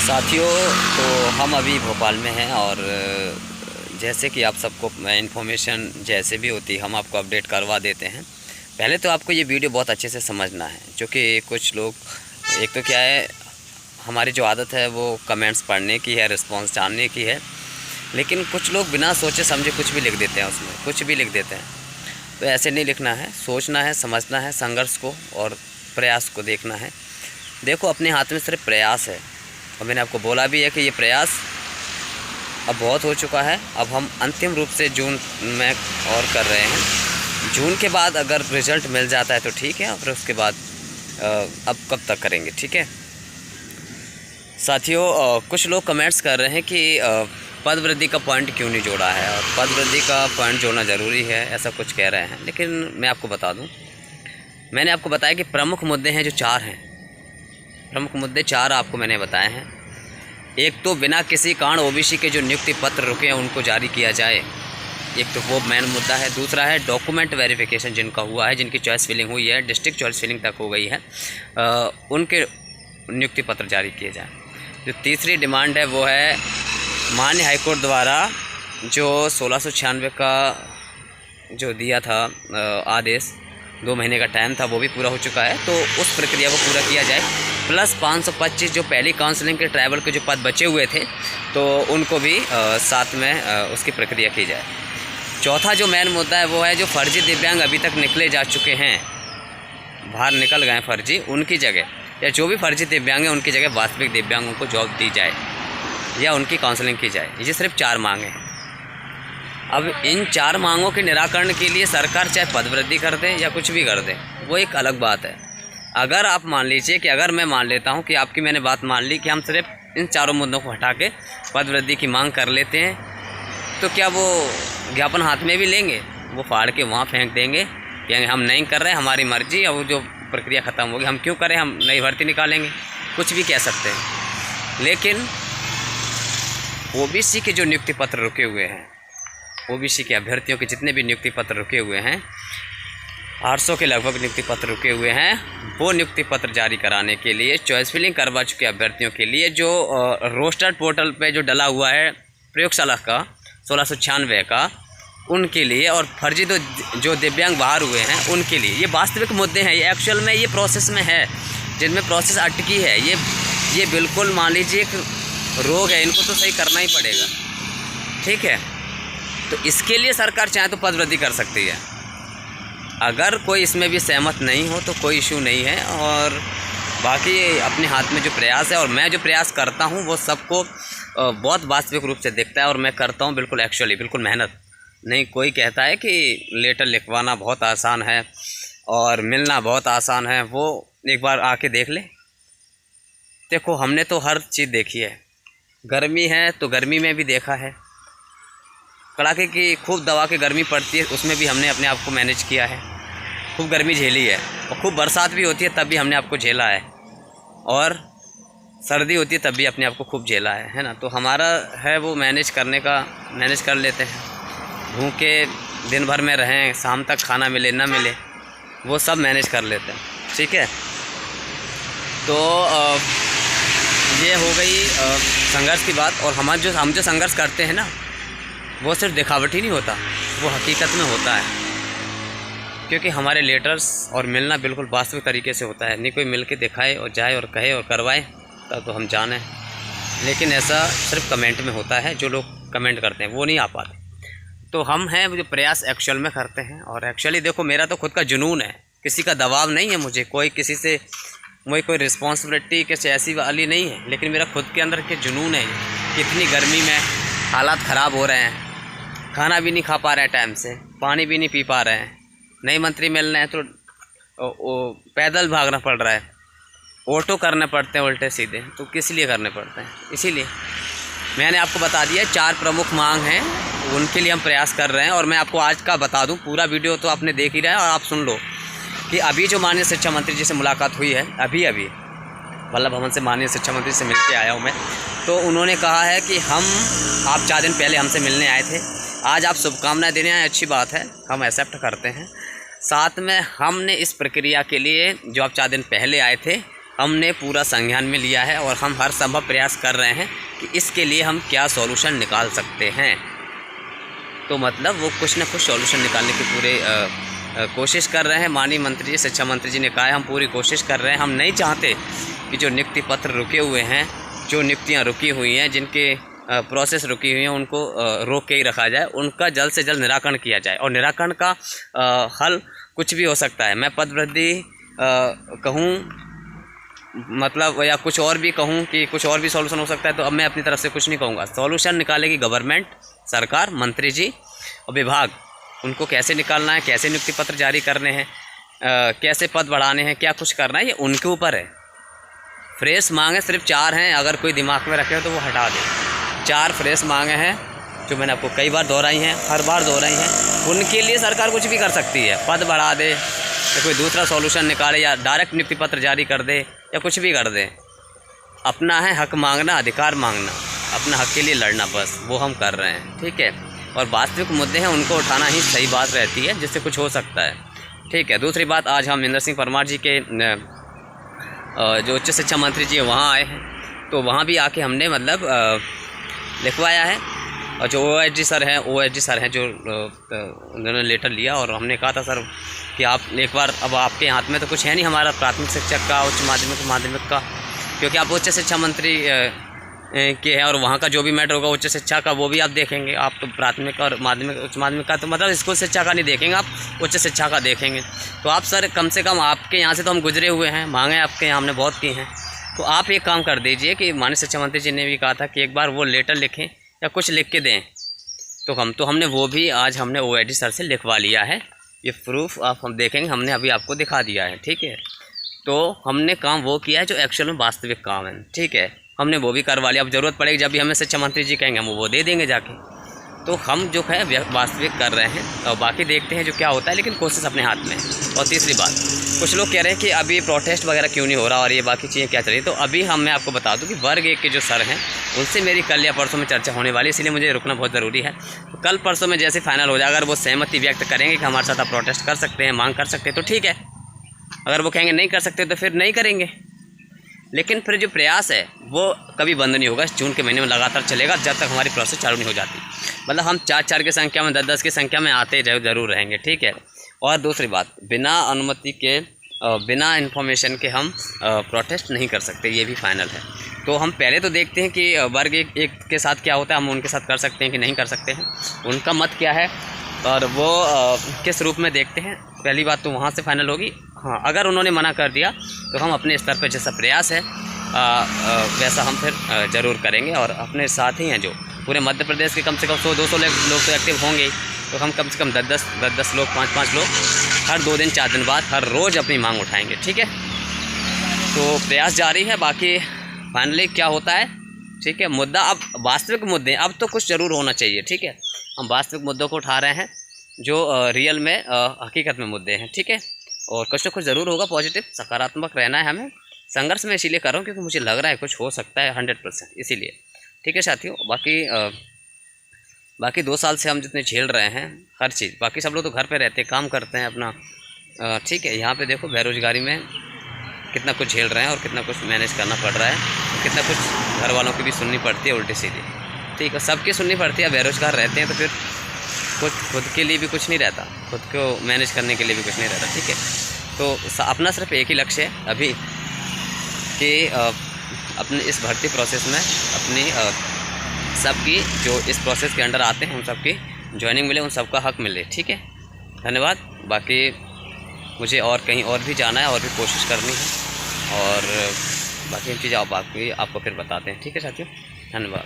साथियों, तो हम अभी भोपाल में हैं और जैसे कि आप सबको इन्फॉर्मेशन जैसे भी होती है हम आपको अपडेट करवा देते हैं। पहले तो आपको ये वीडियो बहुत अच्छे से समझना है, क्योंकि कुछ लोग, एक तो क्या है, हमारी जो आदत है वो कमेंट्स पढ़ने की है, रिस्पांस जानने की है, लेकिन कुछ लोग बिना सोचे समझे कुछ भी लिख देते हैं, उसमें कुछ भी लिख देते हैं। तो ऐसे नहीं लिखना है, सोचना है, समझना है, संघर्ष को और प्रयास को देखना है। देखो, अपने हाथ में सिर्फ प्रयास है, और मैंने आपको बोला भी है कि ये प्रयास अब बहुत हो चुका है। अब हम अंतिम रूप से जून में और कर रहे हैं। जून के बाद अगर रिज़ल्ट मिल जाता है तो ठीक है, और फिर उसके बाद अब कब तक करेंगे, ठीक है साथियों। कुछ लोग कमेंट्स कर रहे हैं कि पद वृद्धि का पॉइंट क्यों नहीं जोड़ा है, और पद वृद्धि का पॉइंट जोड़ना ज़रूरी है, ऐसा कुछ कह रहे हैं। लेकिन मैं आपको बता दूं, मैंने आपको बताया कि प्रमुख मुद्दे हैं जो 4 हैं। प्रमुख मुद्दे 4 आपको मैंने बताए हैं। एक तो बिना किसी कारण ओबीसी के जो नियुक्ति पत्र रुके हैं उनको जारी किया जाए, एक तो वो मेन मुद्दा है। दूसरा है डॉक्यूमेंट वेरिफिकेशन जिनका हुआ है, जिनकी चॉइस फिलिंग हुई है, डिस्ट्रिक्ट चॉइस फिलिंग तक हो गई है, उनके नियुक्ति पत्र जारी किए जाए। जो तीसरी डिमांड है वो है माननीय हाईकोर्ट द्वारा जो 1696 का जो दिया था आदेश, 2 महीने का टाइम था, वो भी पूरा हो चुका है, तो उस प्रक्रिया को पूरा किया जाए। प्लस 525 जो पहली काउंसलिंग के ट्राइबल के जो पद बचे हुए थे, तो उनको भी साथ में उसकी प्रक्रिया की जाए। चौथा जो मेन मुद्दा है वो है जो फर्जी दिव्यांग अभी तक निकले जा चुके हैं, बाहर निकल गए फर्जी, उनकी जगह, या जो भी फर्जी दिव्यांग हैं उनकी जगह वास्तविक दिव्यांगों को जॉब दी जाए या उनकी काउंसलिंग की जाए। ये सिर्फ 4 मांगे हैं। अब इन 4 मांगों के निराकरण के लिए सरकार चाहे पद वृद्धि कर दे या कुछ भी कर दे, वो एक अलग बात है। अगर आप मान लीजिए कि अगर मैं मान लेता हूं कि आपकी मैंने बात मान ली कि हम सिर्फ इन 4 मुद्दों को हटा के पद वृद्धि की मांग कर लेते हैं, तो क्या वो ज्ञापन हाथ में भी लेंगे? वो फाड़ के वहाँ फेंक देंगे, कहेंगे हम नहीं कर रहे, हमारी मर्जी, अब जो प्रक्रिया ख़त्म होगी, हम क्यों करें, हम नई भर्ती निकालेंगे, कुछ भी कह सकते हैं। लेकिन ओबीसी के जो नियुक्ति पत्र रुके हुए हैं, ओबीसी के अभ्यर्थियों के जितने भी नियुक्ति पत्र रुके हुए हैं, 800 के लगभग नियुक्ति पत्र रुके हुए हैं, वो नियुक्ति पत्र जारी कराने के लिए चॉइस फिलिंग करवा चुके अभ्यर्थियों के लिए जो रोस्टर पोर्टल पे जो डला हुआ है प्रयोगशाला का 1696 का, उनके लिए, और फर्जी जो दिव्यांग बाहर हुए हैं उनके लिए, ये वास्तविक मुद्दे हैं। ये एक्चुअल में ये प्रोसेस में है, जिनमें प्रोसेस अटकी है। ये बिल्कुल मान लीजिए एक रोग है, इनको तो सही करना ही पड़ेगा, ठीक है। तो इसके लिए सरकार चाहे तो पद वृद्धि कर सकती है। अगर कोई इसमें भी सहमत नहीं हो तो कोई इशू नहीं है, और बाकी अपने हाथ में जो प्रयास है, और मैं जो प्रयास करता हूँ वो सबको बहुत वास्तविक रूप से दिखता है, और मैं करता हूँ बिल्कुल एक्चुअली, बिल्कुल मेहनत नहीं। कोई कहता है कि लेटर लिखवाना बहुत आसान है और मिलना बहुत आसान है, वो एक बार आके देख ले। देखो, हमने तो हर चीज़ देखी है। गर्मी है तो गर्मी में भी देखा है, कड़ाके की खूब दवा की गर्मी पड़ती है, उसमें भी हमने अपने आप को मैनेज किया है, खूब गर्मी झेली है, और खूब बरसात भी होती है तब भी हमने आपको झेला है, और सर्दी होती है तब भी अपने आप को खूब झेला है ना। तो हमारा है वो मैनेज करने का, मैनेज कर लेते हैं। भूखे दिन भर में रहें, शाम तक खाना मिले ना मिले, वो सब मैनेज कर लेते हैं, ठीक है। तो ये हो गई संघर्ष की बात। और हम जो संघर्ष करते हैं ना, वो सिर्फ दिखावटी नहीं होता, वो हकीकत में होता है, क्योंकि हमारे लेटर्स और मिलना बिल्कुल वास्तविक तरीके से होता है। नहीं कोई मिल के दिखाए और जाए और कहे और करवाए तब तो हम जाने, लेकिन ऐसा सिर्फ कमेंट में होता है। जो लोग कमेंट करते हैं वो नहीं आ पाते। तो हम हैं जो प्रयास एक्चुअल में करते हैं, और एक्चुअली देखो, मेरा तो खुद का जुनून है, किसी का दबाव नहीं है मुझे, कोई किसी से मुझे कोई रिस्पॉन्सिबिलिटी किसी ऐसी वाली नहीं है, लेकिन मेरा खुद के अंदर के जुनून है। कितनी गर्मी में हालात ख़राब हो रहे हैं, खाना भी नहीं खा पा रहे हैं टाइम से, पानी भी नहीं पी पा रहे हैं, नए मंत्री मिल रहे हैं तो पैदल भागना पड़ रहा है, ऑटो करने पड़ते हैं उल्टे सीधे, तो किस लिए करने पड़ते हैं। इसीलिए मैंने आपको बता दिया 4 प्रमुख मांग हैं, उनके लिए हम प्रयास कर रहे हैं। और मैं आपको आज का बता दूं, पूरा वीडियो तो आपने देख ही रहा है, और आप सुन लो कि अभी जो माननीय शिक्षा मंत्री जी से मुलाकात हुई है, अभी वल्लभ भवन से माननीय शिक्षा मंत्री से मिल के आया हूँ मैं, तो उन्होंने कहा है कि आप 4 दिन पहले हमसे मिलने आए थे, आज आप शुभकामनाएं देने आए, अच्छी बात है, हम एक्सेप्ट करते हैं। साथ में हमने इस प्रक्रिया के लिए जो आप 4 दिन पहले आए थे, हमने पूरा संज्ञान में लिया है और हम हर संभव प्रयास कर रहे हैं कि इसके लिए हम क्या सॉल्यूशन निकाल सकते हैं। तो मतलब वो कुछ ना कुछ सॉल्यूशन निकालने की पूरे कोशिश कर रहे हैं। माननीय मंत्री जी, शिक्षा मंत्री जी ने कहा है हम पूरी कोशिश कर रहे हैं। हम नहीं चाहते कि जो नियुक्ति पत्र रुके हुए हैं, जो नियुक्तियाँ रुकी हुई हैं, जिनके प्रोसेस रुकी हुई हैं, उनको रोक के ही रखा जाए, उनका जल्द से जल्द निराकरण किया जाए। और निराकरण का हल कुछ भी हो सकता है। मैं पद वृद्धि कहूँ मतलब या कुछ और भी कहूँ कि कुछ और भी सॉल्यूशन हो सकता है, तो अब मैं अपनी तरफ से कुछ नहीं कहूँगा। सॉल्यूशन निकालेगी गवर्नमेंट, सरकार, मंत्री जी और विभाग। उनको कैसे निकालना है, कैसे नियुक्ति पत्र जारी करने हैं, कैसे पद बढ़ाने हैं, क्या कुछ करना है, ये उनके ऊपर है। फ्रेश मांगे सिर्फ 4 हैं, अगर कोई दिमाग में रखे हो तो वो हटा दे। 4 फ्रेश मांगे हैं जो मैंने आपको कई बार दोहराई हैं, हर बार दोहराई हैं। उनके लिए सरकार कुछ भी कर सकती है, पद बढ़ा दे या कोई दूसरा सॉल्यूशन निकाले या डायरेक्ट नियुक्ति पत्र जारी कर दे या कुछ भी कर दे। अपना है हक मांगना, अधिकार मांगना, अपना हक के लिए लड़ना, बस वो हम कर रहे हैं। ठीक है, और वास्तविक मुद्दे हैं उनको उठाना ही सही बात रहती है, जिससे कुछ हो सकता है। ठीक है, दूसरी बात, आज हम इंदर सिंह परमार जी के जो उच्च शिक्षा मंत्री जी वहाँ आए हैं, तो वहाँ भी आके हमने मतलब लिखवाया है। और जो OSD सर हैं जो उन्होंने लेटर लिया और हमने कहा था सर कि आप एक बार, अब आपके हाथ में तो कुछ है नहीं हमारा प्राथमिक शिक्षक का, उच्च माध्यमिक का, क्योंकि आप उच्च शिक्षा मंत्री के हैं और वहाँ का जो भी मैटर होगा उच्च शिक्षा का वो भी आप देखेंगे। आप तो प्राथमिक और माध्यमिक, उच्च माध्यमिक का तो मतलब स्कूल शिक्षा का नहीं देखेंगे, आप उच्च शिक्षा का देखेंगे। तो आप सर कम से कम आपके यहाँ से तो हम गुजरे हुए हैं, मांगे आपके यहाँ हमने बहुत की हैं, तो आप एक काम कर दीजिए कि माननीय शिक्षा मंत्री जी ने भी कहा था कि एक बार वो लेटर लिखें या कुछ लिख के दें। तो हमने वो भी आज हमने OSD सर से लिखवा लिया है। ये प्रूफ आप हम देखेंगे, हमने अभी आपको दिखा दिया है। ठीक है, तो हमने काम वो किया है जो एक्चुअल में वास्तविक काम है। ठीक है, हमने वो भी करवा लिया। अब ज़रूरत पड़ेगी जब भी हमें शिक्षा मंत्री जी कहेंगे हम वो दे देंगे जाके। तो हम जो है वास्तविक कर रहे हैं और बाकी देखते हैं जो क्या होता है, लेकिन कोशिश अपने हाथ में है। और तीसरी बात, कुछ लोग कह रहे हैं कि अभी प्रोटेस्ट वगैरह क्यों नहीं हो रहा और ये बाकी चीज़ें क्या चल रही। तो अभी मैं आपको बता दूं कि वर्ग 1 के जो सर हैं उनसे मेरी कल या परसों में चर्चा होने वाली है, इसलिए मुझे रुकना बहुत ज़रूरी है। तो कल परसों में जैसे फाइनल हो जाए, अगर वो सहमति व्यक्त करेंगे कि हमारे साथ आप प्रोटेस्ट कर सकते हैं, मांग कर सकते हैं, तो ठीक है। अगर वो कहेंगे नहीं कर सकते तो फिर नहीं करेंगे। लेकिन फिर जो प्रयास है वो कभी बंद नहीं होगा। जून के महीने में लगातार चलेगा जब तक हमारी प्रोसेस चालू नहीं हो जाती। मतलब हम 4-4 की संख्या में, 10-10 की संख्या में आते ज़रूर रहेंगे। ठीक है, और दूसरी बात, बिना अनुमति के, बिना इन्फॉर्मेशन के हम प्रोटेस्ट नहीं कर सकते, ये भी फाइनल है। तो हम पहले तो देखते हैं कि वर्ग एक के साथ क्या होता है, हम उनके साथ कर सकते हैं कि नहीं कर सकते हैं, उनका मत क्या है और वो किस रूप में देखते हैं। पहली बात तो वहाँ से फाइनल होगी। हाँ, अगर उन्होंने मना कर दिया तो हम अपने स्तर पर जैसा प्रयास है वैसा हम फिर ज़रूर करेंगे। और अपने साथ ही हैं जो पूरे मध्य प्रदेश के कम से कम 100-200 लोग तो एक्टिव होंगे ही। तो हम कम से कम 10-10 लोग, 5-5 लोग हर 2 दिन 4 दिन बाद हर रोज़ अपनी मांग उठाएंगे। ठीक है, तो प्रयास जारी है। बाकी फाइनली क्या होता है, ठीक है, मुद्दा अब वास्तविक मुद्दे, अब तो कुछ ज़रूर होना चाहिए। ठीक है, हम वास्तविक मुद्दों को उठा रहे हैं जो रियल में हकीकत में मुद्दे हैं। ठीक है, और कुछ ना कुछ ज़रूर होगा, पॉजिटिव सकारात्मक रहना है हमें। संघर्ष में इसीलिए कर रहा हूँ क्योंकि मुझे लग रहा है कुछ हो सकता है 100%, इसीलिए। ठीक है साथियों, बाकी 2 साल से हम जितने झेल रहे हैं हर चीज़, बाकी सब लोग तो घर पे रहते हैं, काम करते हैं अपना। ठीक है, यहाँ पे देखो बेरोज़गारी में कितना कुछ झेल रहे हैं और कितना कुछ मैनेज करना पड़ रहा है, कितना कुछ घर वालों की भी सुननी पड़ती है उल्टी सीधी। ठीक है, सबकी सुननी पड़ती है। बेरोज़गार रहते हैं तो फिर खुद के लिए भी कुछ नहीं रहता, खुद को मैनेज करने के लिए भी कुछ नहीं रहता। ठीक है, तो अपना सिर्फ एक ही लक्ष्य है अभी कि अपने इस भर्ती प्रोसेस में अपनी सबकी जो इस प्रोसेस के अंडर आते हैं उन सबकी ज्वाइनिंग मिले, उन सबका हक मिले। ठीक है, धन्यवाद। बाकी मुझे और कहीं और भी जाना है और भी कोशिश करनी है, और बाकी चीज़ें आपको फिर बताते हैं। ठीक है साथियों, धन्यवाद।